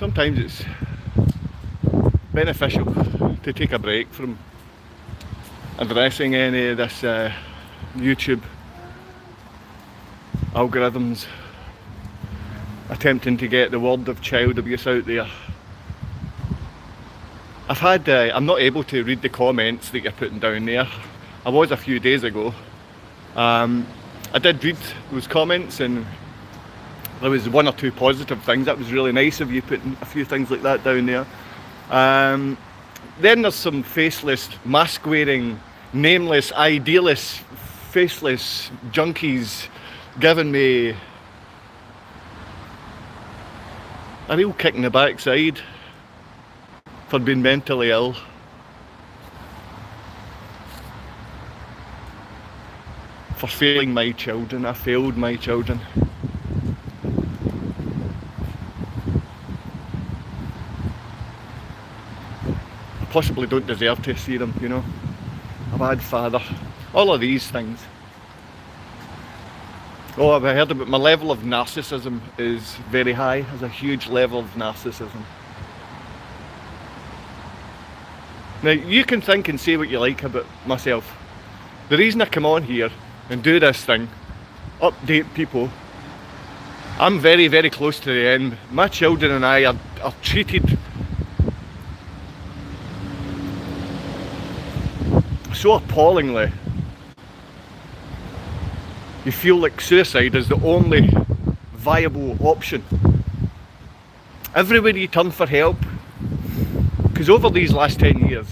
sometimes it's beneficial to take a break from addressing any of this YouTube algorithms attempting to get the word of child abuse out there. I'm not able to read the comments that you're putting down there. I was a few days ago. I did read those comments and there was one or two positive things. That was really nice of you putting a few things like that down there. Then there's some faceless, mask-wearing, nameless, idealist, faceless junkies giving me a real kick in the backside for being mentally ill. For failing my children. I failed my children. I possibly don't deserve to see them, you know. A bad father. All of these things. Oh, I've heard about my level of narcissism is very high. There's a huge level of narcissism. Now, you can think and say what you like about myself. The reason I come on here and do this thing, update people, I'm very, very close to the end. My children and I are treated so appallingly. You feel like suicide is the only viable option. Everywhere you turn for help, because over these last 10 years,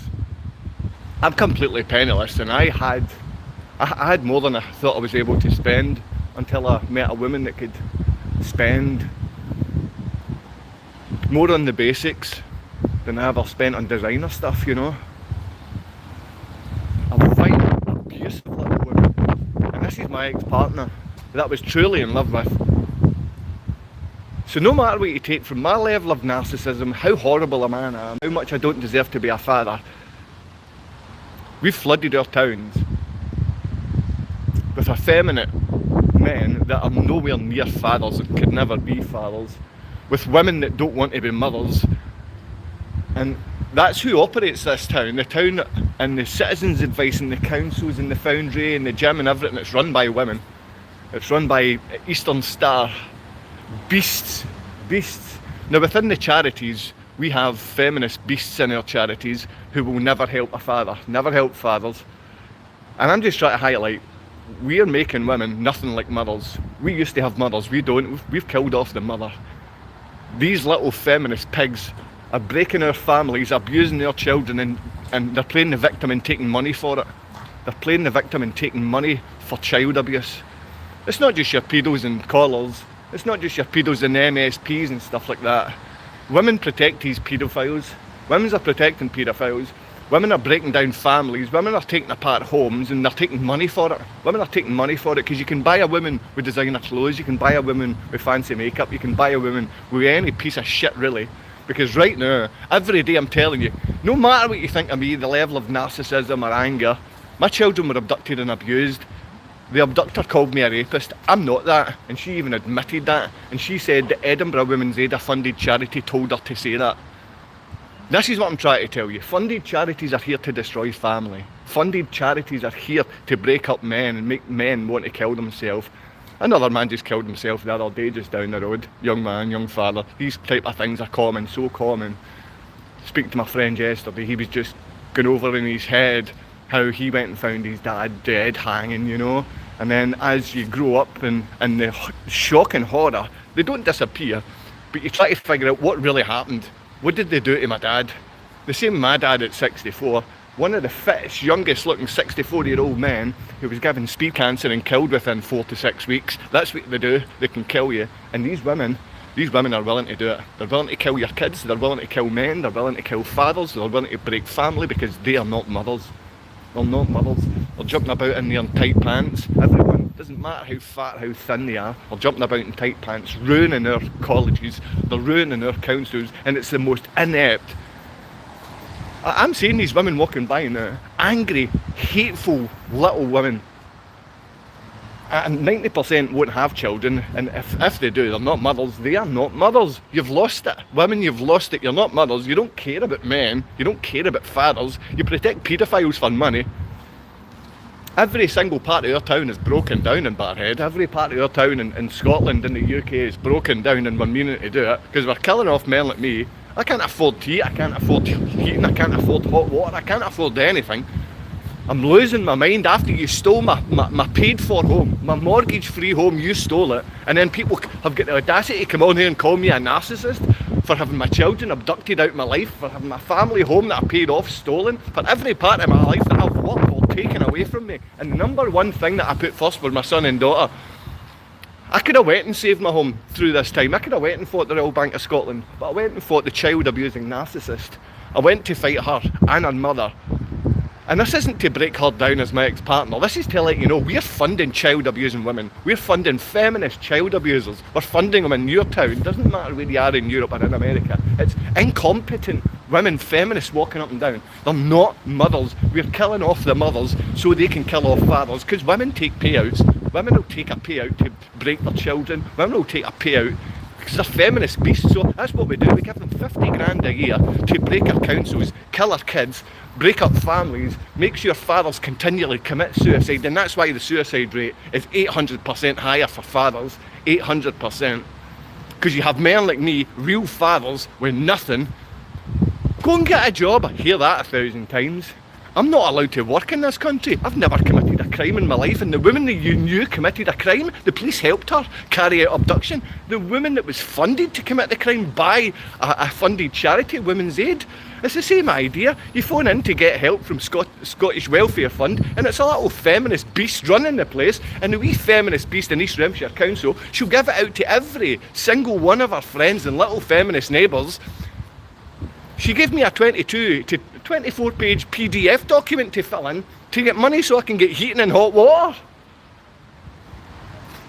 I'm completely penniless and I had more than I thought I was able to spend until I met a woman that could spend more on the basics than I ever spent on designer stuff, you know. I'm fine, a beautiful little woman. And this is my ex-partner that I was truly in love with. So no matter what you take from my level of narcissism, how horrible a man I am, how much I don't deserve to be a father, we've flooded our towns with effeminate men that are nowhere near fathers and could never be fathers, with women that don't want to be mothers. And that's who operates this town. The town and the citizens' advice and the councils and the foundry and the gym and everything, it's run by women. It's run by Eastern Star beasts. Now within the charities, we have feminist beasts in our charities who will never help a father, never help fathers. And I'm just trying to highlight, we're making women nothing like mothers. We used to have mothers, we don't. We've killed off the mother. These little feminist pigs are breaking our families, abusing their children, and they're playing the victim and taking money for it. They're playing the victim and taking money for child abuse. It's not just your pedos and collars. It's not just your pedos and MSPs and stuff like that. Women protect these paedophiles. Women are protecting paedophiles. Women are breaking down families. Women are taking apart homes and they're taking money for it. Women are taking money for it because you can buy a woman with designer clothes, you can buy a woman with fancy makeup, you can buy a woman with any piece of shit really. Because right now, every day I'm telling you, no matter what you think of me, the level of narcissism or anger, my children were abducted and abused. The abductor called me a rapist. I'm not that, and she even admitted that. And she said the Edinburgh Women's Aid, a funded charity, told her to say that. This is what I'm trying to tell you. Funded charities are here to destroy family. Funded charities are here to break up men and make men want to kill themselves. Another man just killed himself the other day just down the road. Young man, young father. These type of things are common, so common. Speaking to my friend yesterday, he was just going over in his head how he went and found his dad dead, hanging, you know. And then as you grow up and the shock and horror, they don't disappear, but you try to figure out what really happened. What did they do to my dad? The same my dad at 64, one of the fittest, youngest looking 64-year-old men who was given speed cancer and killed within 4 to 6 weeks. That's what they do, they can kill you. And these women are willing to do it. They're willing to kill your kids, they're willing to kill men, they're willing to kill fathers, they're willing to break family because they are not mothers. They're not mothers. They're jumping about in their tight pants. Everyone, doesn't matter how fat, how thin they are, they're jumping about in tight pants, ruining our colleges, they're ruining our councils, and it's the most inept. I'm seeing these women walking by now, angry, hateful little women. and 90% won't have children, and if they do, they're not mothers. They are not mothers. You've lost it. Women, you've lost it. You're not mothers. You don't care about men. You don't care about fathers. You protect paedophiles for money. Every single part of your town is broken down in Barrhead. Every part of your town in Scotland and the UK is broken down, and we're meaning to do it because we're killing off men like me. I can't afford tea, I can't afford heating, I can't afford hot water, I can't afford anything. I'm losing my mind after you stole my paid for home, my mortgage free home. You stole it, and then people have got the audacity to come on here and call me a narcissist for having my children abducted out of my life, for having my family home that I paid off stolen, for every part of my life that I've worked for taken away from me. And the number one thing that I put first was my son and daughter. I could have went and saved my home through this time. I could have went and fought the Royal Bank of Scotland, but I went and fought the child abusing narcissist. I went to fight her and her mother. And this isn't to break her down as my ex-partner. This is to let you know we're funding child abusing women. We're funding feminist child abusers. We're funding them in your town. Doesn't matter where you are in Europe or in America. It's incompetent women, feminists walking up and down. They're not mothers. We're killing off the mothers so they can kill off fathers. Because women take payouts. Women will take a payout to break their children. Women will take a payout because they're feminist beasts. So that's what we do. We give them 50 grand a year to break our councils, kill our kids, break up families, make sure fathers continually commit suicide, and that's why the suicide rate is 800% higher for fathers, 800%. Because you have men like me, real fathers with nothing. Go and get a job. I hear that 1,000 times. I'm not allowed to work in this country. I've never committed a crime in my life, and the woman that you knew committed a crime, the police helped her carry out abduction. The woman that was funded to commit the crime by a funded charity, Women's Aid, it's the same idea. You phone in to get help from Scottish Welfare Fund, and it's a little feminist beast running the place, and the wee feminist beast in East Rhymshire Council, she'll give it out to every single one of her friends and little feminist neighbours. She gave me a 22 to 24 page PDF document to fill in to get money so I can get heating and hot water.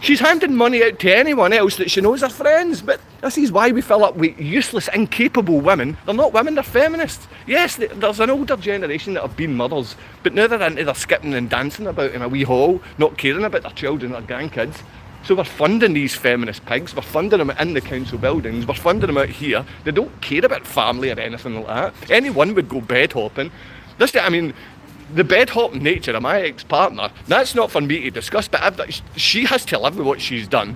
She's handing money out to anyone else that she knows are friends, but this is why we fill up with useless, incapable women. They're not women, they're feminists. Yes, there's an older generation that have been mothers, but now they're into their skipping and dancing about in a wee hall, not caring about their children or grandkids. So we're funding these feminist pigs, we're funding them in the council buildings, we're funding them out here. They don't care about family or anything like that. Anyone would go bed hopping. The bed hopping nature of my ex-partner, that's not for me to discuss, but she has to live with what she's done.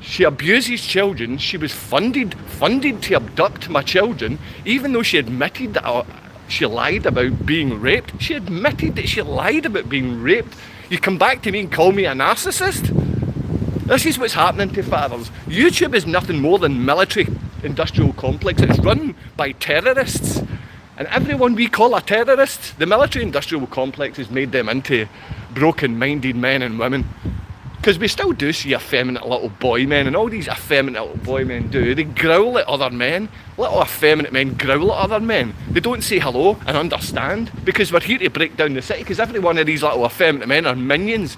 She abuses children. She was funded to abduct my children, even though she admitted that she lied about being raped. She admitted that she lied about being raped. You come back to me and call me a narcissist? This is what's happening to fathers. YouTube is nothing more than military industrial complex. It's run by terrorists. And everyone we call a terrorist, the military industrial complex has made them into broken-minded men and women. Because we still do see effeminate little boy men, and all these effeminate little boy men do. They growl at other men. Little effeminate men growl at other men. They don't say hello and understand, because we're here to break down the city, because every one of these little effeminate men are minions.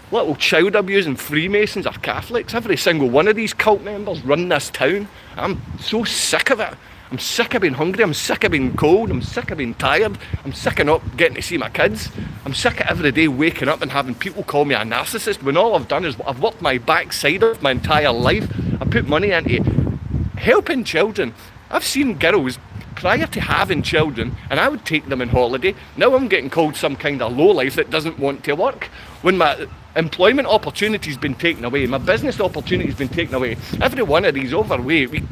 Little child abusing Freemasons are Catholics. Every single one of these cult members run this town. I'm so sick of it. I'm sick of being hungry, I'm sick of being cold, I'm sick of being tired, I'm sick of not getting to see my kids. I'm sick of every day waking up and having people call me a narcissist when all I've done is I've worked my backside off my entire life. I put money into helping children. I've seen girls prior to having children, and I would take them on holiday. Now I'm getting called some kind of lowlife that doesn't want to work. When my employment opportunity's been taken away, my business opportunity's been taken away, every one of these overweight,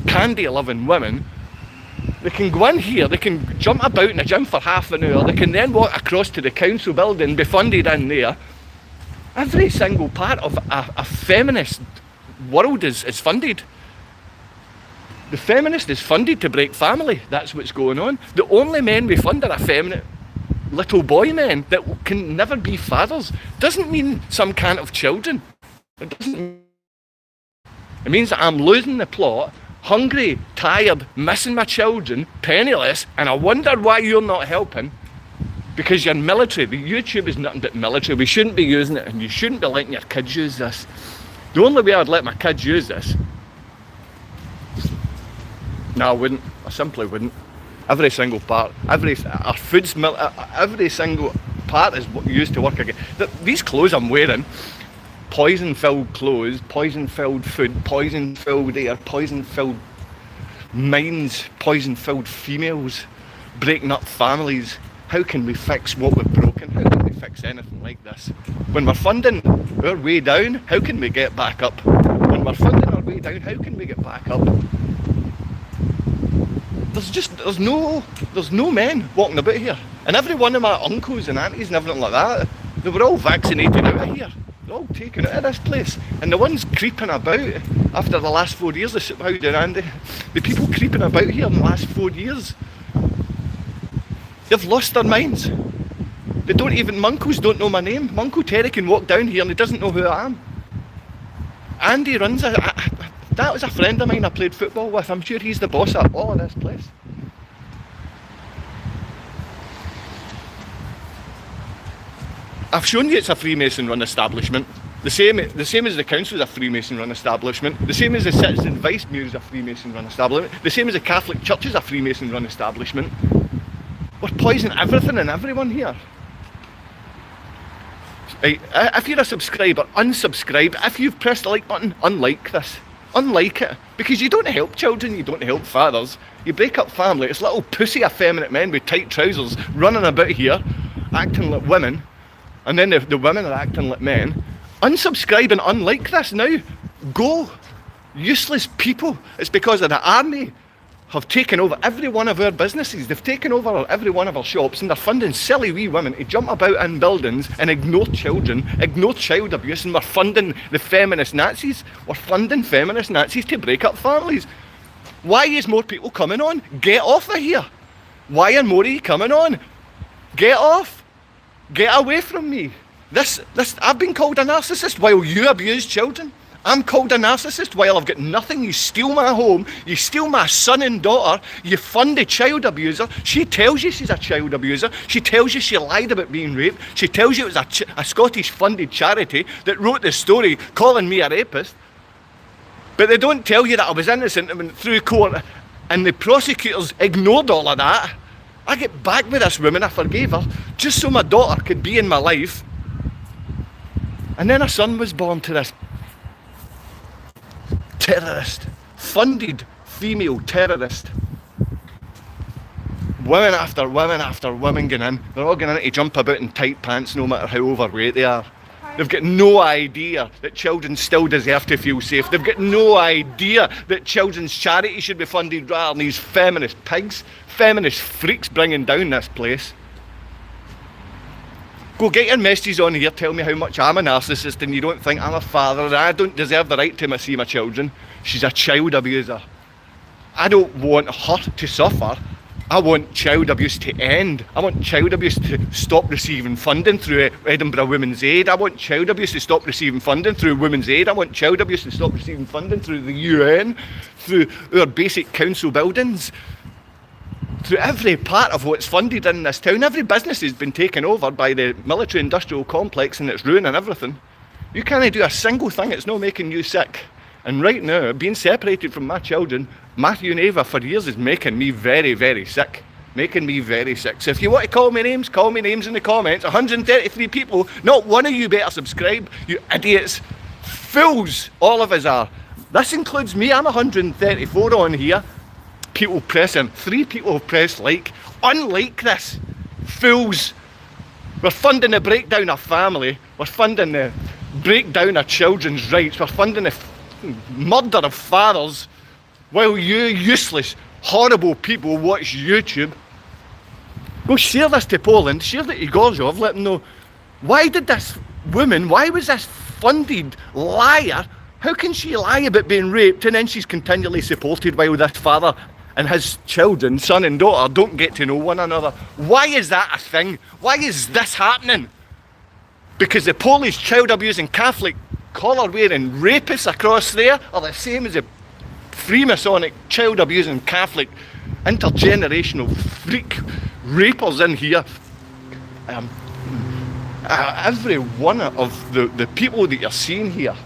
candy-loving women, they can go in here, they can jump about in the gym for half an hour, they can then walk across to the council building, be funded in there. Every single part of a feminist world is funded. The feminist is funded to break family. That's what's going on. The only men we fund are effeminate little boy men that can never be fathers. Doesn't mean some can't have children. It means that I'm losing the plot, hungry, tired, missing my children, penniless, and I wonder why you're not helping. Because you're military. The YouTube is nothing but military. We shouldn't be using it, and you shouldn't be letting your kids use this. The only way I'd let my kids use this, no, I wouldn't. I simply wouldn't. Every single part, our food's every single part is used to work again. These clothes I'm wearing, poison-filled clothes, poison-filled food, poison-filled air, poison-filled minds, poison-filled females, breaking up families. How can we fix what we've broken? How can we fix anything like this? When we're funding our way down, how can we get back up? When we're funding our way down, how can we get back up? There's no men walking about here. And every one of my uncles and aunties and everything like that, they were all vaccinated out of here. They're all taken out of this place. And the ones creeping about after the last 4 years, how do Andy? The people creeping about here in the last 4 years, they've lost their minds. They don't even, my uncles don't know my name. My Uncle Terry can walk down here and he doesn't know who I am. Andy runs that was a friend of mine I played football with. I'm sure he's the boss at all of this place. I've shown you it's a Freemason-run establishment. The same as the council is a Freemason-run establishment. The same as the Citizen Vice Mayor is a Freemason-run establishment. The same as the Catholic Church is a Freemason-run establishment. We're poisoning everything and everyone here. Right, if you're a subscriber, unsubscribe. If you've pressed the like button, unlike this. Unlike it. Because you don't help children, you don't help fathers. You break up family. It's little pussy effeminate men with tight trousers running about here, acting like women. And then the women are acting like men. Unsubscribe and unlike this now. Go. Useless people. It's because of the army have taken over every one of our businesses. They've taken over every one of our shops and they're funding silly wee women to jump about in buildings and ignore children, ignore child abuse, and we're funding the feminist Nazis. We're funding feminist Nazis to break up families. Why is more people coming on? Get off of here. Why are more of you coming on? Get off. Get away from me. I've been called a narcissist while you abuse children. I'm called a narcissist while I've got nothing. You steal my home, you steal my son and daughter, you fund a child abuser. She tells you she's a child abuser. She tells you she lied about being raped. She tells you it was a Scottish funded charity that wrote the story calling me a rapist. But they don't tell you that I was innocent and went through court and the prosecutors ignored all of that. I get back with this woman, I forgave her, just so my daughter could be in my life. And then a son was born to this terrorist, funded female terrorist. Women after women going in. They're all going in to jump about in tight pants no matter how overweight they are. They've got no idea that children still deserve to feel safe. They've got no idea that children's charity should be funded rather than these feminist pigs, feminist freaks bringing down this place. Go get your messages on here, tell me how much I'm a narcissist and you don't think I'm a father and I don't deserve the right to see my children. She's a child abuser. I don't want her to suffer. I want child abuse to end. I want child abuse to stop receiving funding through Edinburgh Women's Aid. I want child abuse to stop receiving funding through Women's Aid. I want child abuse to stop receiving funding through the UN, through our basic council buildings. Through every part of what's funded in this town. Every business has been taken over by the military industrial complex and it's ruining everything. You can't do a single thing that's not making you sick. And right now, being separated from my children, Matthew and Ava for years is making me very, very sick. Making me very sick. So if you want to call me names in the comments. 133 people, not one of you better subscribe, you idiots. Fools, all of us are. This includes me, I'm 134 on here. People pressing, 3 people have pressed like. Unlike this, fools. We're funding the breakdown of family. We're funding the breakdown of children's rights. We're funding the murder of fathers while you useless, horrible people watch YouTube. Go share this to Poland, share it to Gorzhov, let them know why did this woman, why was this funded liar, how can she lie about being raped and then she's continually supported while this father and his children, son and daughter, don't get to know one another? Why is that a thing? Why is this happening? Because the Polish child abusing Catholic collar wearing rapists across there are the same as the Freemasonic child abusing Catholic intergenerational freak rapers in here. Every one of the people that you're seeing here,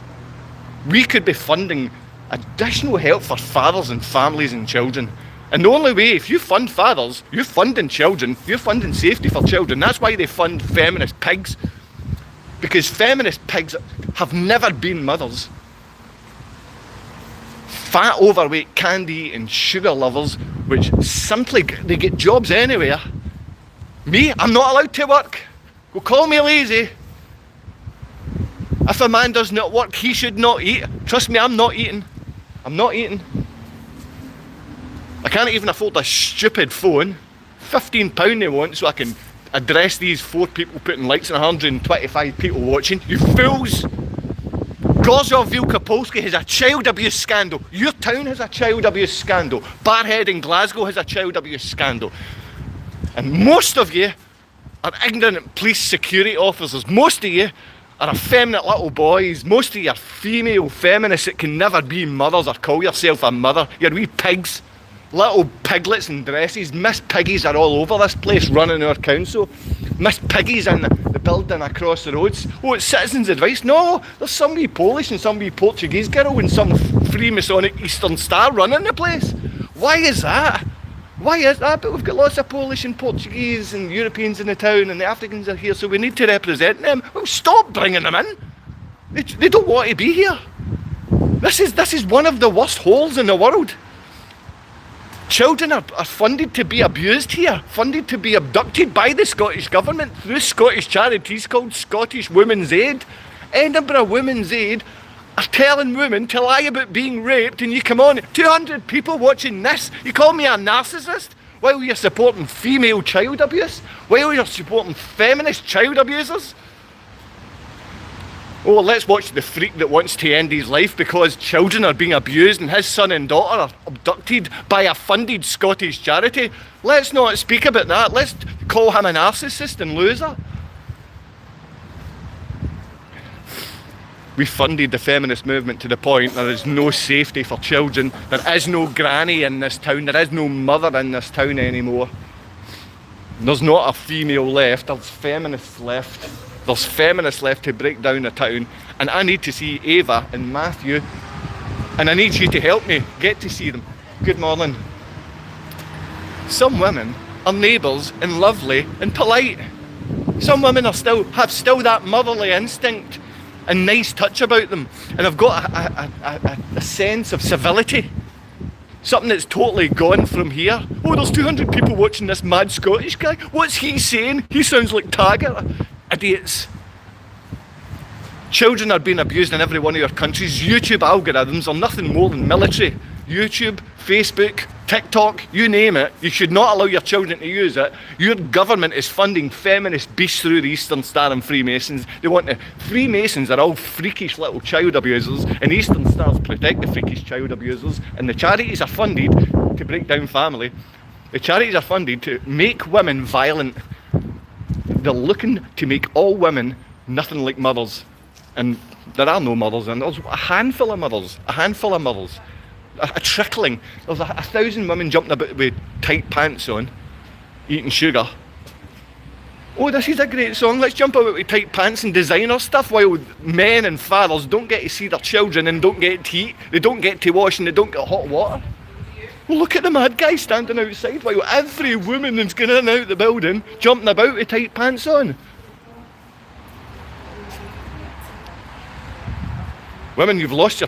we could be funding additional help for fathers and families and children. And the only way, if you fund fathers, you're funding children, you're funding safety for children. That's why they fund feminist pigs. Because feminist pigs have never been mothers. Fat, overweight, candy-eating sugar lovers, which simply, they get jobs anywhere. Me, I'm not allowed to work. Well, call me lazy. If a man does not work, he should not eat. Trust me, I'm not eating. I'm not eating. I can't even afford a stupid phone. £15 they want so I can address these 4 people putting likes and 125 people watching. You fools! Gorzov Wielkopolski has a child abuse scandal. Your town has a child abuse scandal. Barhead in Glasgow has a child abuse scandal. And most of you are ignorant police security officers. Most of you are effeminate little boys. Most of you are female feminists that can never be mothers or call yourself a mother. You're wee pigs. Little piglets in dresses. Miss Piggies are all over this place running our council. Miss Piggies in the building across the roads. Oh, it's Citizens Advice. No, there's some wee Polish and some wee Portuguese girl and some Freemasonic Eastern Star running the place. Why is that? Why is that? But we've got lots of Polish and Portuguese and Europeans in the town and the Africans are here, so we need to represent them. Well, stop bringing them in. They don't want to be here. This is one of the worst holes in the world. Children are funded to be abused here, funded to be abducted by the Scottish Government through Scottish charities called Scottish Women's Aid. Edinburgh Women's Aid are telling women to lie about being raped, and you come on, 200 people watching this, you call me a narcissist while you're supporting female child abuse, while you're supporting feminist child abusers. Oh, let's watch the freak that wants to end his life because children are being abused and his son and daughter are abducted by a funded Scottish charity. Let's not speak about that. Let's call him a narcissist and loser. We funded the feminist movement to the point there is no safety for children. There is no granny in this town. There is no mother in this town anymore. There's not a female left. There's feminists left. There's feminists left to break down the town, and I need to see Ava and Matthew, and I need you to help me get to see them. Good morning. Some women are neighbours and lovely and polite. Some women have still that motherly instinct and nice touch about them, and have got a sense of civility. Something that's totally gone from here. Oh, there's 200 people watching this mad Scottish guy. What's he saying? He sounds like Taggart. Idiots. Children are being abused in every one of your countries. YouTube algorithms are nothing more than military. YouTube, Facebook, TikTok, you name it. You should not allow your children to use it. Your government is funding feminist beasts through the Eastern Star and Freemasons. Freemasons are all freakish little child abusers, and Eastern Stars protect the freakish child abusers, and the charities are funded to break down family. The charities are funded to make women violent. They're looking to make all women nothing like mothers. And there are no mothers, and there's a handful of mothers, a trickling. There's 1,000 women jumping about with tight pants on, eating sugar. Oh, this is a great song, let's jump about with tight pants and designer stuff while men and fathers don't get to see their children and don't get to eat, they don't get to wash and they don't get hot water. Well, look at the mad guy standing outside while every woman that's going in and out the building jumping about with tight pants on. Women, you've lost the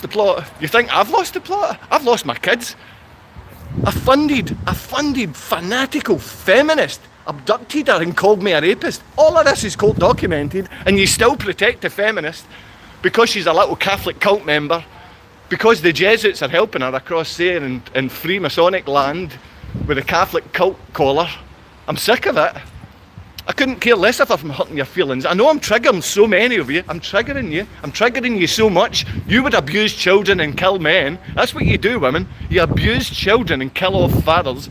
plot. You think I've lost the plot? I've lost my kids. A funded fanatical feminist abducted her and called me a rapist. All of this is court documented, and you still protect the feminist because she's a little Catholic cult member. Because the Jesuits are helping her across there in Freemasonic land with a Catholic cult collar. I'm sick of it. I couldn't care less if I'm hurting your feelings. I know I'm triggering so many of you. I'm triggering you. I'm triggering you so much. You would abuse children and kill men. That's what you do, women. You abuse children and kill off fathers.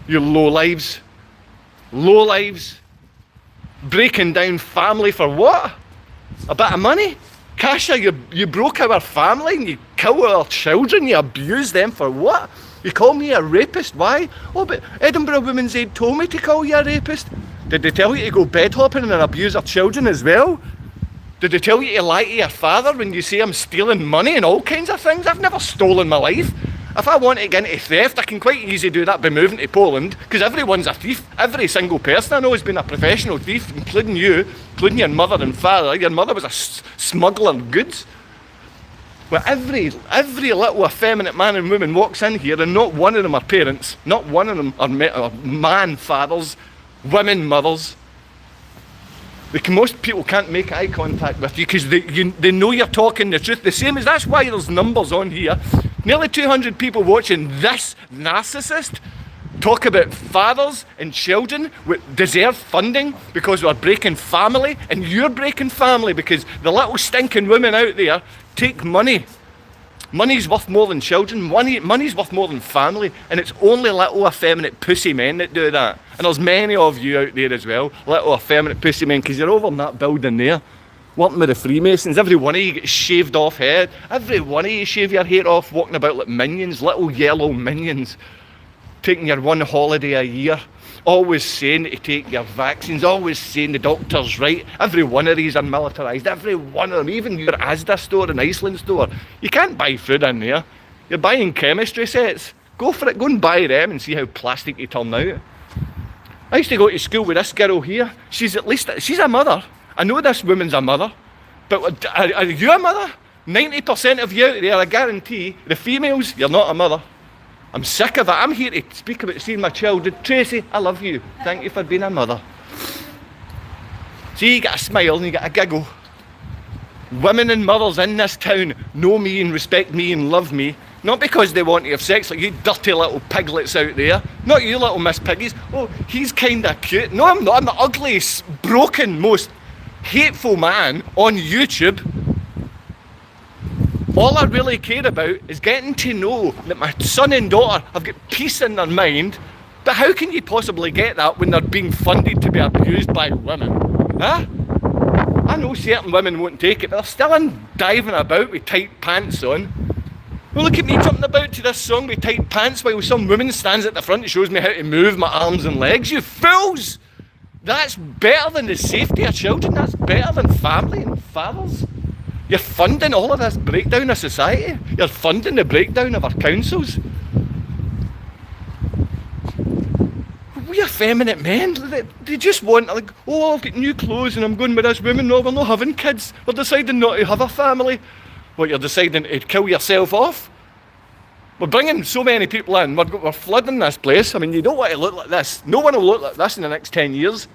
You lowlives. Lowlives. Breaking down family for what? A bit of money? Kasha, you broke our family and you kill our children, you abuse them for what? You call me a rapist, why? Oh, but Edinburgh Women's Aid told me to call you a rapist. Did they tell you to go bed hopping and abuse our children as well? Did they tell you to lie to your father when you say I'm stealing money and all kinds of things? I've never stolen my life. If I want to get into theft, I can quite easily do that by moving to Poland, because everyone's a thief. Every single person I know has been a professional thief, including you. including your mother and father. Your mother was a smuggler of goods. Well, every little effeminate man and woman walks in here, and not one of them are parents, not one of them are man fathers, women mothers. Most people can't make eye contact with you because they know you're talking the truth. The same as that's why there's numbers on here. Nearly 200 people watching this narcissist talk about fathers and children deserve funding because we're breaking family, and you're breaking family because the little stinking women out there take money. Money's worth more than children. Money's worth more than family, and it's only little effeminate pussy men that do that. And there's many of you out there as well, little effeminate pussy men, because you're over in that building there, working with the Freemasons. Every one of you gets shaved off head. Every one of you shave your hair off, walking about like minions, little yellow minions, taking your one holiday a year, always saying to take your vaccines, always saying the doctor's right. Every one of these are militarised, every one of them, even your Asda store and Iceland store. You can't buy food in there. You're buying chemistry sets. Go for it, go and buy them and see how plastic you turn out. I used to go to school with this girl here. She's a mother. I know this woman's a mother, but are you a mother? 90% of you out there, I guarantee, the females, you're not a mother. I'm sick of it. I'm here to speak about seeing my children. Tracy, I love you. Thank you for being a mother. See, you get a smile and you get a giggle. Women and mothers in this town know me and respect me and love me, not because they want to have sex like you dirty little piglets out there. Not you little Miss Piggies. Oh, he's kinda cute. No, I'm not. I'm the ugliest, broken, most hateful man on YouTube. All I really care about is getting to know that my son and daughter have got peace in their mind. But how can you possibly get that when they're being funded to be abused by women? Huh? I know certain women won't take it, but they're still diving about with tight pants on. Well, look at me jumping about to this song with tight pants while some woman stands at the front and shows me how to move my arms and legs. You fools! That's better than the safety of children. That's better than family and fathers. You're funding all of this breakdown of society. You're funding the breakdown of our councils. We effeminate men, they just want, like, oh, I've got new clothes and I'm going with this woman. No, we're not having kids. We're deciding not to have a family. What, you're deciding to kill yourself off? We're bringing so many people in. We're flooding this place. I mean, you don't want to look like this. No one will look like this in the next 10 years.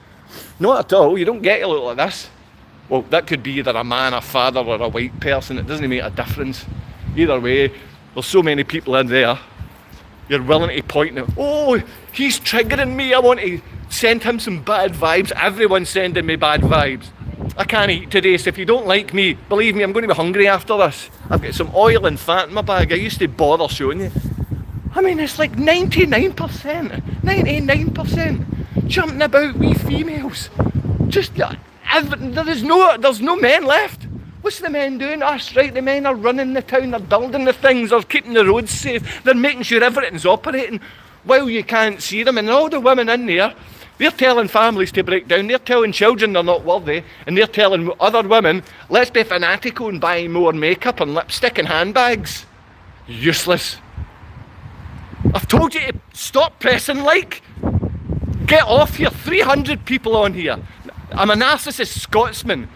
Not at all. You don't get to look like this. Well, that could be either a man, a father, or a white person. It doesn't make a difference. Either way, there's so many people in there. You're willing to point out, oh, he's triggering me. I want to send him some bad vibes. Everyone's sending me bad vibes. I can't eat today, so if you don't like me, believe me, I'm going to be hungry after this. I've got some oil and fat in my bag. I used to bother showing you. I mean, it's like 99%, 99% jumping about we females. Just... there's no men left. What's the men doing? That's right, the men are running the town, they're building the things, they're keeping the roads safe, they're making sure everything's operating while you can't see them. And all the women in there, they're telling families to break down, they're telling children they're not worthy, and they're telling other women, let's be fanatical and buy more makeup and lipstick and handbags. Useless. I've told you to stop pressing like. Get off here. 300 people on here. I'm a narcissist Scotsman.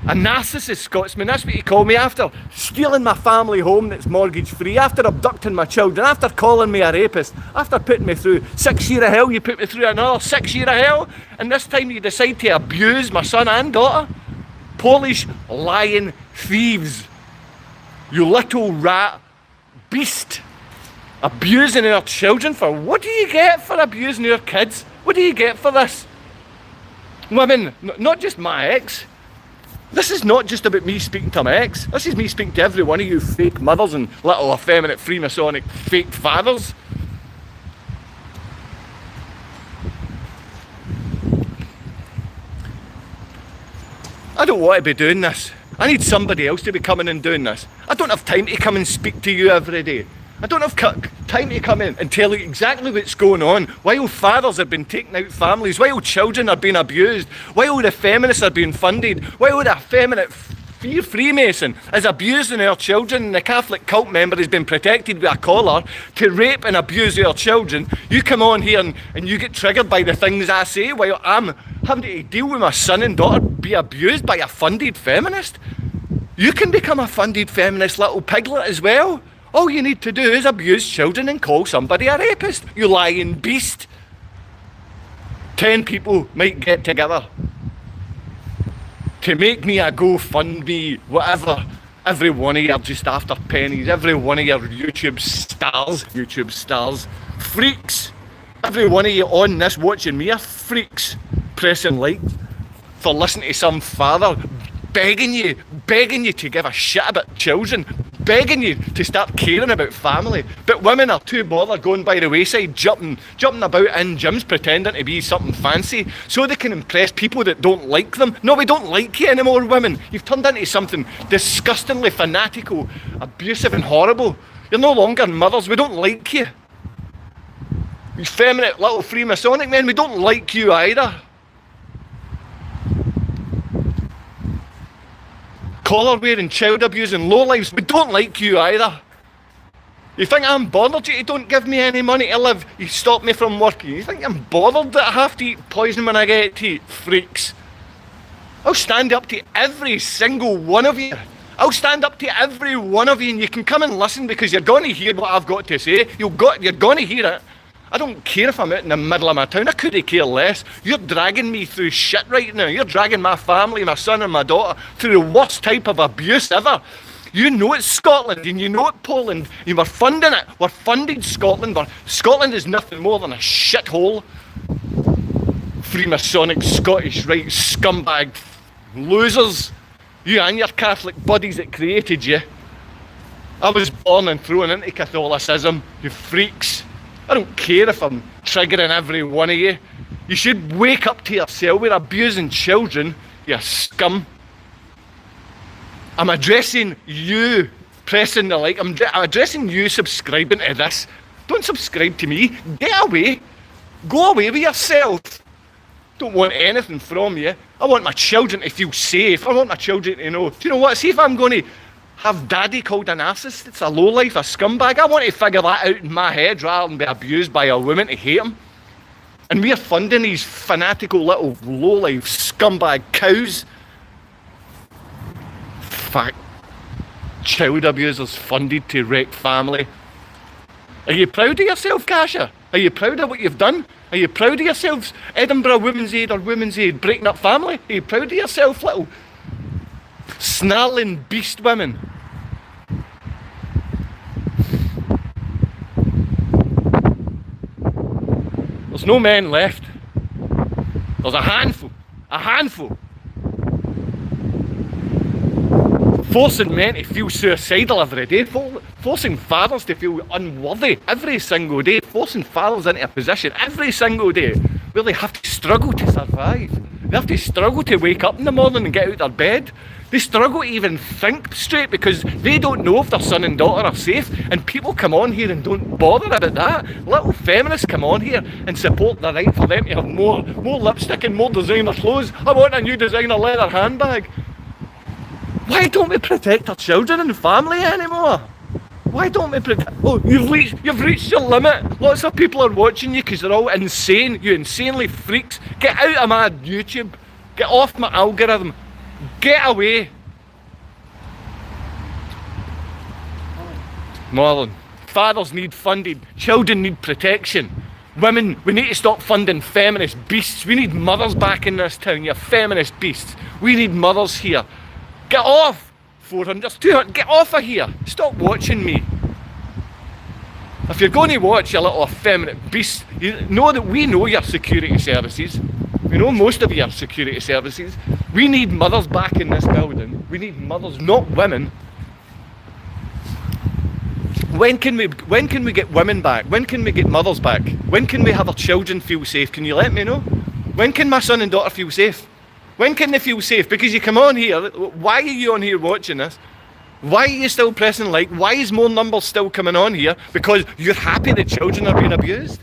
A narcissist Scotsman, that's what you call me, after stealing my family home that's mortgage free, after abducting my children, after calling me a rapist, after putting me through 6 years of hell. You put me through another 6 years of hell, and this time you decide to abuse my son and daughter. Polish lying thieves. You little rat beast. Abusing our children for, what do you get for abusing our kids? What do you get for this? Women, not just my ex. This is not just about me speaking to my ex. This is me speaking to every one of you fake mothers and little effeminate Freemasonic fake fathers. I don't want to be doing this. I need somebody else to be coming and doing this. I don't have time to come and speak to you every day. I don't have time to come in and tell you exactly what's going on, while fathers have been taking out families, while children are being abused, while the feminists are being funded, while the effeminate Freemason is abusing our children, and the Catholic cult member has been protected with a collar to rape and abuse our children, you come on here and you get triggered by the things I say while I'm having to deal with my son and daughter be abused by a funded feminist? You can become a funded feminist little piglet as well. All you need to do is abuse children and call somebody a rapist, you lying beast. 10 people might get together to make me a GoFundMe, whatever. Every one of you are just after pennies. Every one of your YouTube stars, freaks. Every one of you on this watching me are freaks, pressing like for listening to some father begging you to give a shit about children, begging you to start caring about family. But women are too bothered going by the wayside, jumping about in gyms pretending to be something fancy so they can impress people that don't like them. No, we don't like you anymore, women. You've turned into something disgustingly fanatical, abusive and horrible. You're no longer mothers. We don't like you. You feminine little Freemasonic men, we don't like you either. Collar wearing, child abusing lowlifes, we don't like you either. You think I'm bothered you don't give me any money to live? You stop me from working. You think I'm bothered that I have to eat poison when I get to eat? Freaks. I'll stand up to every single one of you. I'll stand up to every one of you, and you can come and listen because you're going to hear what I've got to say. You're going to hear it. I don't care if I'm out in the middle of my town. I couldn't care less. You're dragging me through shit right now. You're dragging my family, my son and my daughter through the worst type of abuse ever. You know it's Scotland and you know it's Poland. You were funding it. We're funding Scotland. Scotland is nothing more than a shithole. Freemasonic Scottish Rite scumbag losers. You and your Catholic buddies that created you. I was born and thrown into Catholicism, you freaks. I don't care if I'm triggering every one of you. You should wake up to yourself. We're abusing children, you scum. I'm addressing you pressing the like. I'm addressing you subscribing to this. Don't subscribe to me. Get away. Go away with yourself. Don't want anything from you. I want my children to feel safe. I want my children to know. Do you know what? See if I'm going to have daddy called a narcissist, it's a lowlife, a scumbag. I want to figure that out in my head rather than be abused by a woman to hate him. And we're funding these fanatical little lowlife scumbag cows. Fact. Child abusers funded to wreck family. Are you proud of yourself, Kasha? Are you proud of what you've done? Are you proud of yourselves, Edinburgh Women's Aid or Women's Aid, breaking up family? Are you proud of yourself, little snarling beast women? There's no men left. There's a handful. Forcing men to feel suicidal every day, forcing fathers to feel unworthy every single day, forcing fathers into a position every single day where they have to struggle to survive. They have to struggle to wake up in the morning and get out of their bed. They struggle to even think straight because they don't know if their son and daughter are safe, and people come on here and don't bother about that. Little feminists come on here and support the right for them to have more lipstick and more designer clothes. I want a new designer leather handbag. Why don't we protect our children and family anymore? Why don't we protect... Oh, you've reached your limit. Lots of people are watching you because they're all insane. You insanely freaks. Get out of my YouTube. Get off my algorithm. Get away. Marlon, fathers need funded. Children need protection. Women, we need to stop funding feminist beasts. We need mothers back in this town, you feminist beasts. We need mothers here. Get off! 400, 200, get off of here! Stop watching me. If you're going to watch a little effeminate beast, you know that we know your security services. We know most of your security services. We need mothers back in this building. We need mothers, not women. When can we get women back? When can we get mothers back? When can we have our children feel safe? Can you let me know? When can my son and daughter feel safe? When can they feel safe? Because you come on here, why are you on here watching this? Why are you still pressing like? Why is more numbers still coming on here? Because you're happy that children are being abused?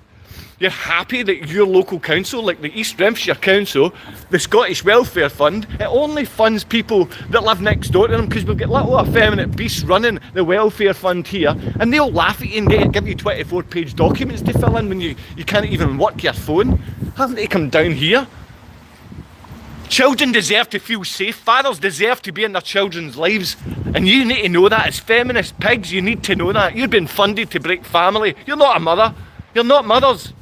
You're happy that your local council, like the East Renfrewshire Council, the Scottish Welfare Fund, it only funds people that live next door to them, because we've got little effeminate beasts running the welfare fund here, and they'll laugh at you and give you 24-page documents to fill in when you can't even work your phone. Haven't they come down here? Children deserve to feel safe. Fathers deserve to be in their children's lives. And you need to know that. As feminist pigs, you need to know that. You've been funded to break family. You're not a mother. You're not mothers.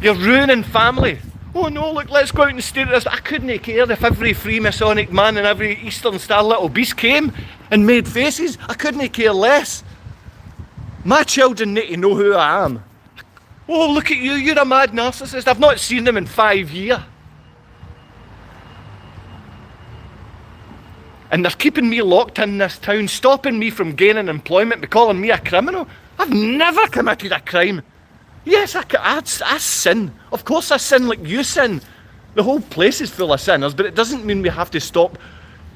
You're ruining family. Oh no, look, let's go out and stare at this. I couldn't care if every Freemasonic man and every Eastern Star little beast came and made faces. I couldn't care less. My children need to know who I am. Oh, look at you, you're a mad narcissist. I've not seen them in 5 years. And they're keeping me locked in this town, stopping me from gaining employment, by calling me a criminal. I've never committed a crime. Yes, I sin. Of course I sin like you sin. The whole place is full of sinners, but it doesn't mean we have to stop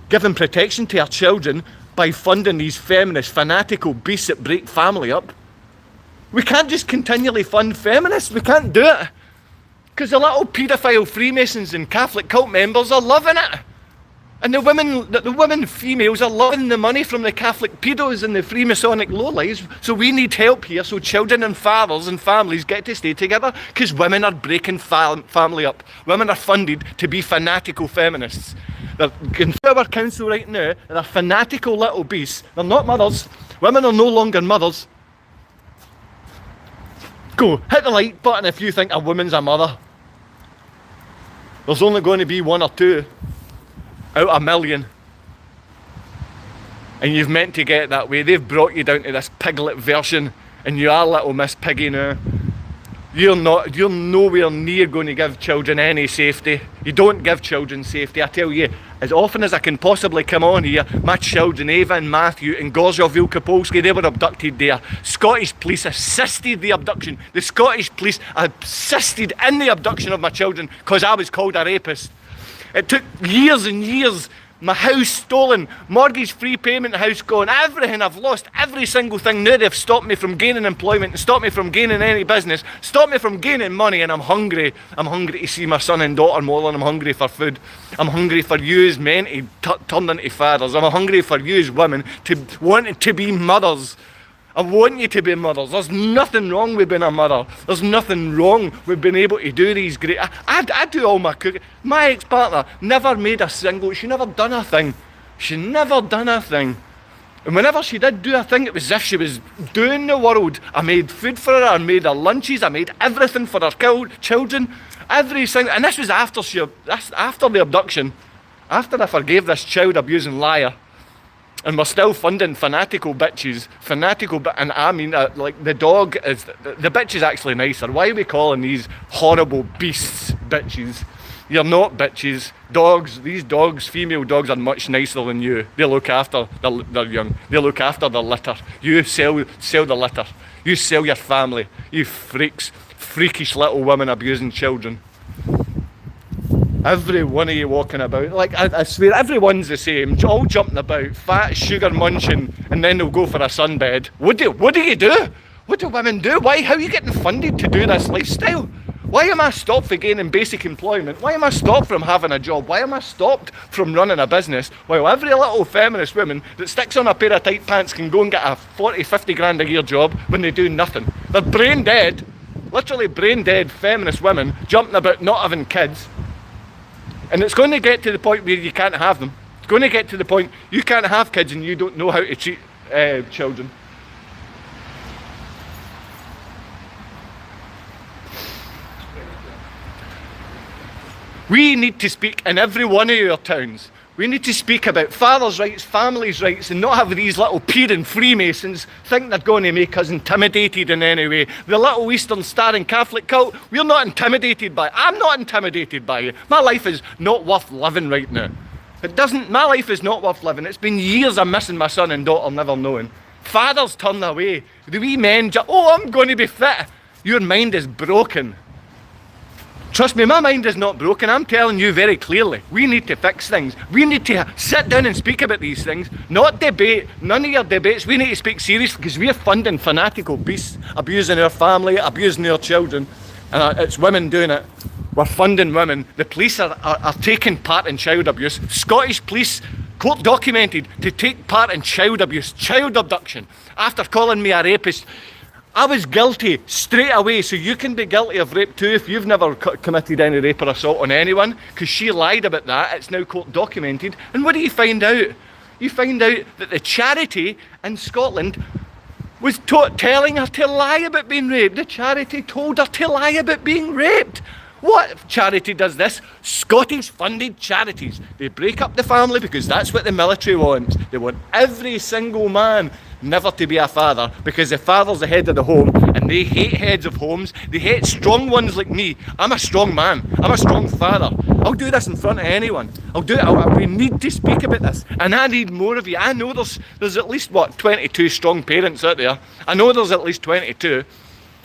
giving protection to our children by funding these feminist, fanatical beasts that break family up. We can't just continually fund feminists. We can't do it. Because the little paedophile Freemasons and Catholic cult members are loving it. And the women females are loving the money from the Catholic pedos and the Freemasonic lowlives. So we need help here so children and fathers and families get to stay together, because women are breaking family up. Women are funded to be fanatical feminists. They're in our council right now, and they're fanatical little beasts. They're not mothers. Women are no longer mothers. Go, hit the like button if you think a woman's a mother. There's only going to be one or two out of a million. And you've meant to get that way. They've brought you down to this piglet version, and you are little Miss Piggy now. You're nowhere near going to give children any safety. You don't give children safety. I tell you, as often as I can possibly come on here, my children, Ava and Matthew and Gorzów Wielkopolski, they were abducted there. Scottish police assisted the abduction. The Scottish police assisted in the abduction of my children because I was called a rapist. It took years and years. My house stolen, mortgage-free payment house gone, everything. I've lost every single thing. Now they've stopped me from gaining employment, and stopped me from gaining any business, stopped me from gaining money, and I'm hungry. I'm hungry to see my son and daughter more, and I'm hungry for food. I'm hungry for you as men to turn into fathers. I'm hungry for you as women to want to be mothers. I want you to be mothers. There's nothing wrong with being a mother. There's nothing wrong with being able to do these great... I do all my cooking. My ex-partner never made a single... She never done a thing. She never done a thing. And whenever she did do a thing, it was as if she was doing the world. I made food for her. I made her lunches. I made everything for her children. Everything. And this was after the abduction. After I forgave this child-abusing liar. And we're still funding fanatical bitches, and I mean, like the dog is, the bitch is actually nicer. Why are we calling these horrible beasts bitches? You're not bitches. Dogs, these dogs, female dogs are much nicer than you. They look after their young. They look after their litter. You sell the litter. You sell your family. You freaks, freakish little women abusing children. Every one of you walking about, like I swear everyone's the same, all jumping about, fat, sugar munching, and then they'll go for a sunbed. What do you do? What do women do? Why? How are you getting funded to do this lifestyle? Why am I stopped for gaining basic employment? Why am I stopped from having a job? Why am I stopped from running a business? While every little feminist woman that sticks on a pair of tight pants can go and get a 40, 50 grand a year job when they do nothing. They're brain dead, literally brain dead feminist women jumping about not having kids. And it's going to get to the point where you can't have them. It's going to get to the point you can't have kids and you don't know how to treat children. We need to speak in every one of your towns. We need to speak about fathers' rights, families' rights, and not have these little peering Freemasons think they're going to make us intimidated in any way. The little Eastern Star and Catholic cult, we're not intimidated by it. I'm not intimidated by you. My life is not worth living right now. My life is not worth living. It's been years of missing my son and daughter, never knowing. Fathers turn away. The wee men I'm going to be fit. Your mind is broken. Trust me, my mind is not broken. I'm telling you very clearly, we need to fix things. We need to sit down and speak about these things, not debate. None of your debates. We need to speak seriously, because we're funding fanatical beasts, abusing our family, abusing our children, and it's women doing it. We're funding women. The police are taking part in child abuse. Scottish police, court documented, to take part in child abuse, child abduction, after calling me a rapist. I was guilty straight away, so you can be guilty of rape too if you've never committed any rape or assault on anyone, because she lied about that. It's now court documented. And what do you find out? You find out that the charity in Scotland was telling her to lie about being raped. The charity told her to lie about being raped. What charity does this? Scottish funded charities. They break up the family because that's what the military wants. They want every single man never to be a father, because the father's the head of the home, and they hate heads of homes. They hate strong ones like me. I'm a strong man. I'm a strong father. I'll do this in front of anyone. I'll do it. We need to speak about this, and I need more of you. I know there's at least 22 strong parents out there. I know there's at least 22.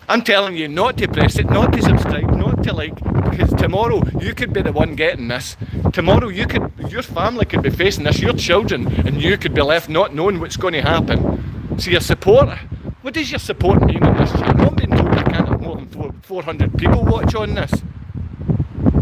I'm telling you not to press it, not to subscribe, not to like, because tomorrow you could be the one getting this. Tomorrow your family could be facing this, your children, and you could be left not knowing what's going to happen. So your support, what does your support mean on this channel? I'm being told I can't have more than 400 people watch on this.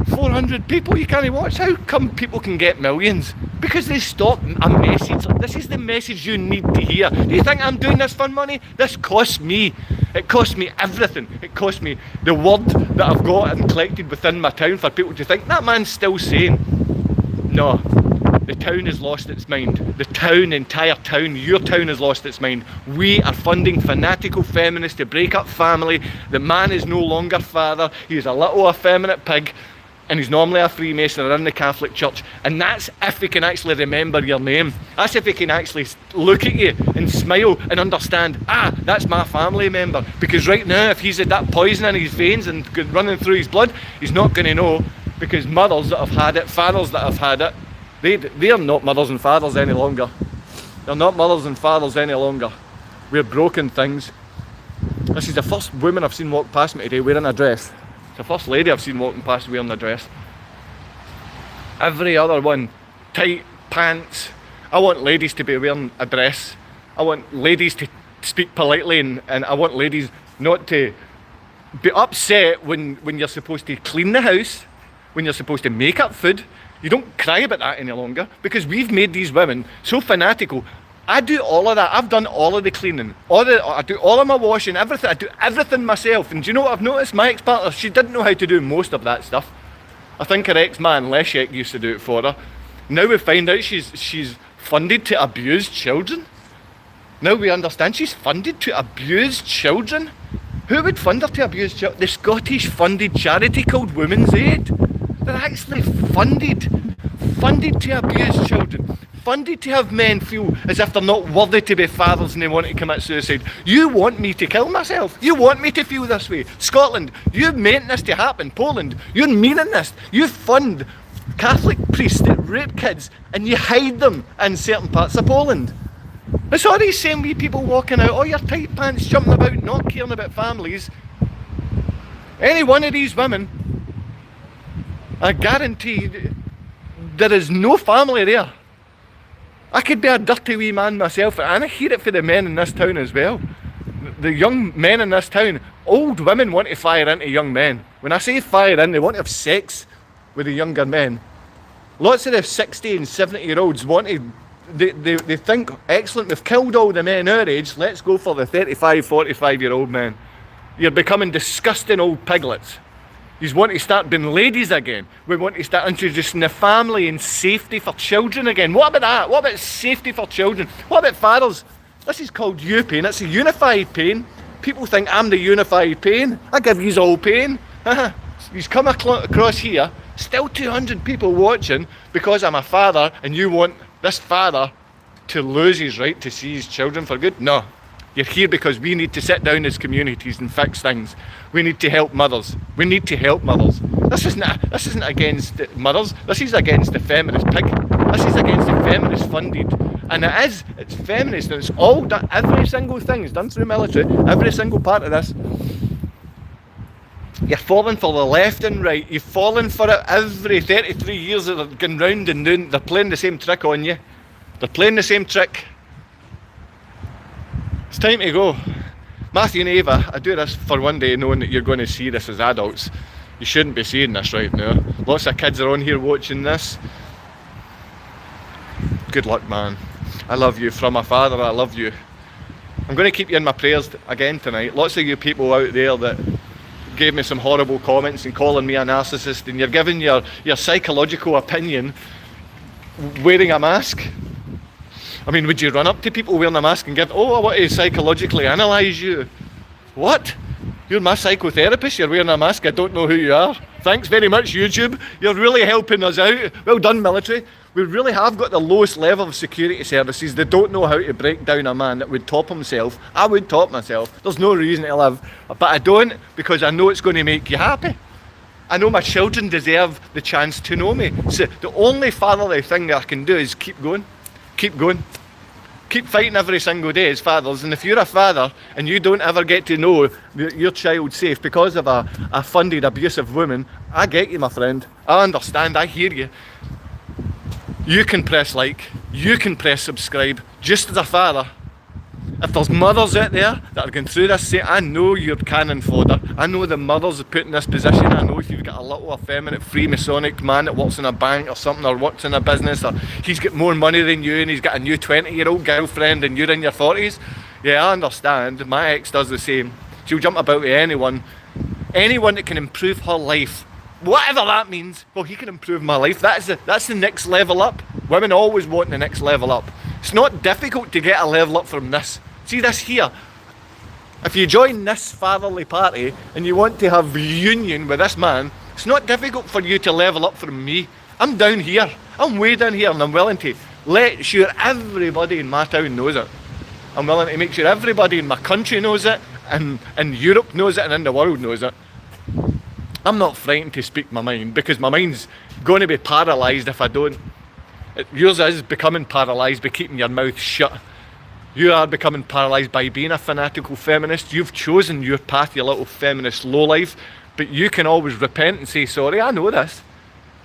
400 people you can't watch? How come people can get millions? Because they stop a message. This is the message you need to hear. Do you think I'm doing this for money? This costs me. It costs me everything. It costs me the word that I've got and collected within my town for people to think that man's still sane. No. The town has lost its mind. The entire town, your town has lost its mind. We are funding fanatical feminists to break up family. The man is no longer father. He is a little effeminate pig, and he's normally a Freemason or in the Catholic Church. And that's if he can actually remember your name. That's if he can actually look at you and smile and understand, that's my family member. Because right now, if he's had that poison in his veins and running through his blood, he's not going to know, because mothers that have had it, fathers that have had it, they are not mothers and fathers any longer. They're not mothers and fathers any longer. We're broken things. This is the first woman I've seen walk past me today wearing a dress. It's the first lady I've seen walking past wearing a dress. Every other one, tight pants. I want ladies to be wearing a dress. I want ladies to speak politely, and I want ladies not to be upset when you're supposed to clean the house, when you're supposed to make up food. You don't cry about that any longer, because we've made these women so fanatical. I do all of that. I've done all of the cleaning. I do all of my washing, everything. I do everything myself. And do you know what I've noticed? My ex-partner, she didn't know how to do most of that stuff. I think her ex-man, Leszek, used to do it for her. Now we find out she's funded to abuse children. Now we understand she's funded to abuse children. Who would fund her to abuse children? The Scottish funded charity called Women's Aid. They're actually funded to abuse children, funded to have men feel as if they're not worthy to be fathers and they want to commit suicide. You want me to kill myself? You want me to feel this way? Scotland, you meant this to happen. Poland, you're meaning this. You fund Catholic priests that rape kids and you hide them in certain parts of Poland. It's all these same wee people walking out, all your tight pants, jumping about, not caring about families. Any one of these women, I guarantee there is no family there. I could be a dirty wee man myself, and I hear it for the men in this town as well. The young men in this town, old women want to fire into young men. When I say fire in, they want to have sex with the younger men. Lots of the 60 and 70-year-olds want to, they think, excellent, we've killed all the men our age, let's go for the 35, 45-year-old men. You're becoming disgusting old piglets. You want to start being ladies again. We want to start introducing the family and safety for children again. What about that? What about safety for children? What about fathers? This is called U-Pain. It's a unified pain. People think I'm the unified pain. I give yous all pain. You've come across here, still 200 people watching because I'm a father, and you want this father to lose his right to see his children for good? No. You're here because we need to sit down as communities and fix things. We need to help mothers. We need to help mothers. This isn't against mothers. This is against the feminist pig. This is against the feminist funded. And it's feminist, and it's all done. Every single thing is done through military. Every single part of this. You're falling for the left and right. You've fallen for it every 33 years that they're going round and round. They're playing the same trick on you. They're playing the same trick. It's time to go. Matthew and Ava, I do this for one day knowing that you're going to see this as adults. You shouldn't be seeing this right now. Lots of kids are on here watching this. Good luck, man. I love you. From my father, I love you. I'm going to keep you in my prayers again tonight. Lots of you people out there that gave me some horrible comments and calling me a narcissist, and you're giving your psychological opinion wearing a mask. I mean, would you run up to people wearing a mask and give, oh, I want to psychologically analyse you? What? You're my psychotherapist, you're wearing a mask, I don't know who you are. Thanks very much, YouTube. You're really helping us out. Well done, military. We really have got the lowest level of security services. They don't know how to break down a man that would top himself. I would top myself. There's no reason to live. But I don't, because I know it's going to make you happy. I know my children deserve the chance to know me. So the only fatherly thing that I can do is keep going. Keep going. Keep fighting every single day as fathers. And if you're a father and you don't ever get to know your child safe because of a funded abusive woman, I get you, my friend. I understand. I hear you. You can press like. You can press subscribe. Just as a father. If there's mothers out there that are going through this, say, I know you're cannon fodder. I know the mothers are put in this position. I know if you've got a little effeminate Freemasonic man that works in a bank or something, or works in a business, or he's got more money than you and he's got a new 20-year-old girlfriend and you're in your 40s. Yeah, I understand. My ex does the same. She'll jump about with anyone that can improve her life. Whatever that means. Well, he can improve my life. That's the next level up. Women always want the next level up. It's not difficult to get a level up from this. See this here? If you join this fatherly party and you want to have union with this man, it's not difficult for you to level up from me. I'm down here. I'm way down here, and I'm willing to let sure everybody in my town knows it. I'm willing to make sure everybody in my country knows it, and Europe knows it, and in the world knows it. I'm not frightened to speak my mind, because my mind's going to be paralysed if I don't. Yours is becoming paralysed by keeping your mouth shut. You are becoming paralysed by being a fanatical feminist. You've chosen your path, you little feminist lowlife, but you can always repent and say, sorry, I know this.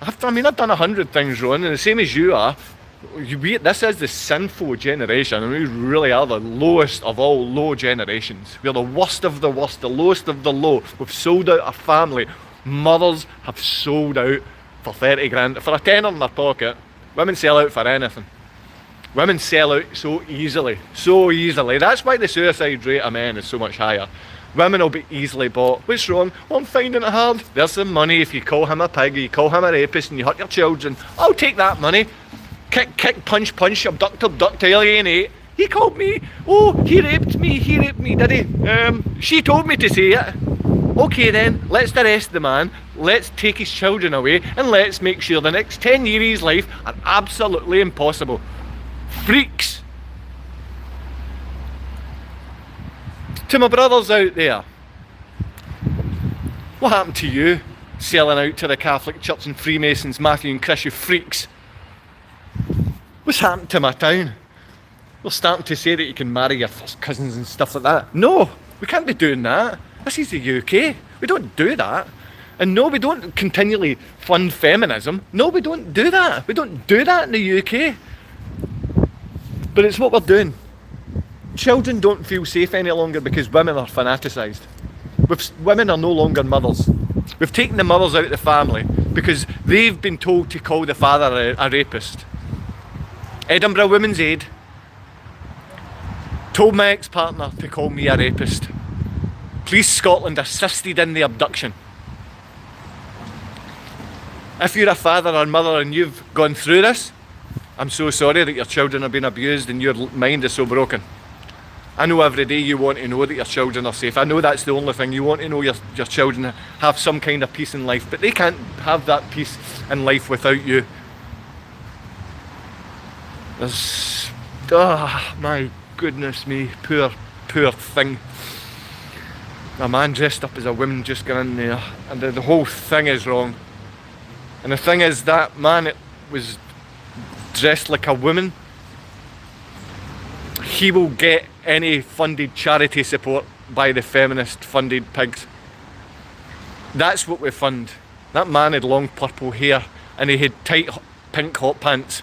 I've done 100 things wrong, and the same as you are. This is the sinful generation, and we really are the lowest of all low generations. We're the worst of the worst, the lowest of the low. We've sold out a family. Mothers have sold out for 30 grand. For a tenner in their pocket, women sell out for anything. Women sell out so easily, so easily. That's why the suicide rate of men is so much higher. Women will be easily bought. What's wrong? Well, I'm finding it hard. There's some money if you call him a pig, you call him a rapist and you hurt your children. I'll take that money. Kick, punch, abduct, alienate. He called me. Oh, he raped me, did he? She told me to say it. Okay then, let's arrest the man, let's take his children away, and let's make sure the next 10 years of his life are absolutely impossible. Freaks. To my brothers out there, what happened to you selling out to the Catholic Church and Freemasons, Matthew and Chris, you freaks? What's happened to my town? We're starting to say that you can marry your first cousins and stuff like that. No, we can't be doing that. This is the UK. We don't do that. And no, we don't continually fund feminism. No, we don't do that. We don't do that in the UK. But it's what we're doing. Children don't feel safe any longer because women are fanaticised. Women are no longer mothers. We've taken the mothers out of the family because they've been told to call the father a rapist. Edinburgh Women's Aid told my ex-partner to call me a rapist. Police Scotland assisted in the abduction. If you're a father or mother and you've gone through this, I'm so sorry that your children are being abused and your mind is so broken. I know every day you want to know that your children are safe. I know that's the only thing. You want to know your children have some kind of peace in life, but they can't have that peace in life without you. There's, my goodness me, poor thing. A man dressed up as a woman just got in there, and the whole thing is wrong. And the thing is, that man was dressed like a woman. He will get any funded charity support by the feminist funded pigs. That's what we fund. That man had long purple hair and he had tight pink hot pants.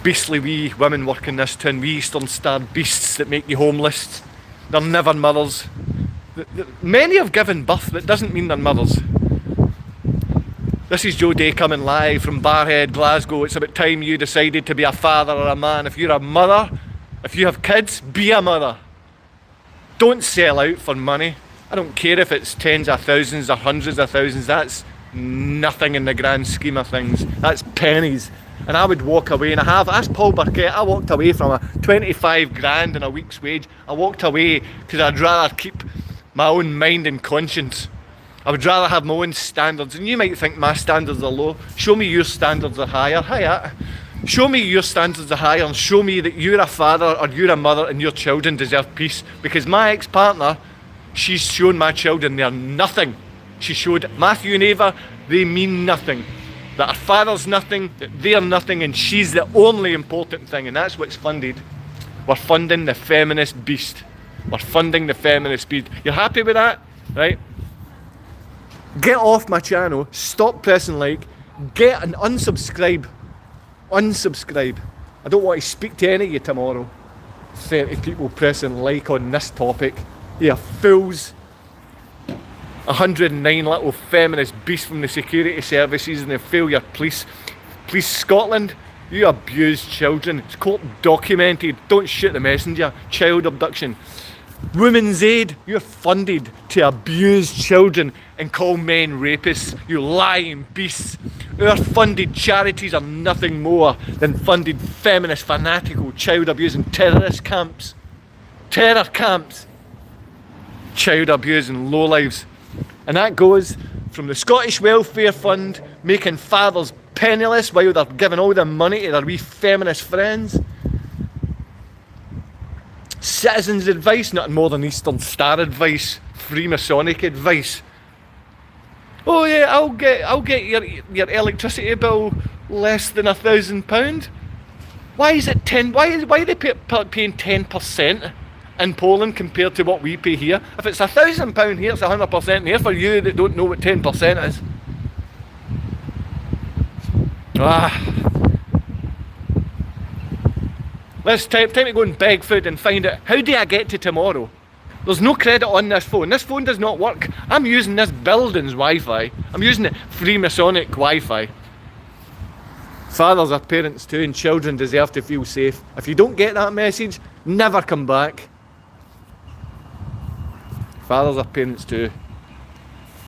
Beastly wee women work in this town, wee eastern starred beasts that make you homeless. They're never mothers. Many have given birth, that doesn't mean they're mothers. This is Joe Day coming live from Barhead, Glasgow. It's about time you decided to be a father or a man. If you're a mother, if you have kids, be a mother. Don't sell out for money. I don't care if it's tens of thousands or hundreds of thousands. That's nothing in the grand scheme of things. That's pennies. And I would walk away, and I have. Ask Paul Burkett. I walked away from a 25 grand in a week's wage. I walked away because I'd rather keep my own mind and conscience. I would rather have my own standards. And you might think my standards are low. Show me your standards are higher. Hiya. Show me your standards are higher, and show me that you're a father or you're a mother and your children deserve peace. Because my ex-partner, she's shown my children they're nothing. She showed Matthew and Ava, they mean nothing. That her father's nothing, that they're nothing, and she's the only important thing, and that's what's funded. We're funding the feminist beast. We're funding the feminist beast. You're happy with that? Right? Get off my channel, stop pressing like, get an unsubscribe. Unsubscribe. I don't want to speak to any of you tomorrow. 30 people pressing like on this topic. You fools. 109 little feminist beasts from the security services and the failure police. Police Scotland, you abuse children. It's court documented. Don't shoot the messenger. Child abduction. Women's Aid, you're funded to abuse children and call men rapists. You lying beasts. Our funded charities are nothing more than funded feminist, fanatical, child abusing terrorist camps. Terror camps. Child abusing lowlives. And that goes from the Scottish Welfare Fund making fathers penniless while they're giving all the money to their wee feminist friends. Citizens' advice, nothing more than Eastern Star advice, Freemasonic advice. Oh yeah, I'll get your electricity bill less than £1,000. Why is it 10? Why are they paying 10%? In Poland compared to what we pay here? If it's £1,000 here, it's 100% here for you that don't know what 10% is. Let's time to go and beg food and find out, how do I get to tomorrow? There's no credit on this phone. This phone does not work. I'm using this building's Wi-Fi. I'm using the Freemasonic Wi-Fi. Fathers are parents too, and children deserve to feel safe. If you don't get that message, never come back. Fathers are parents too.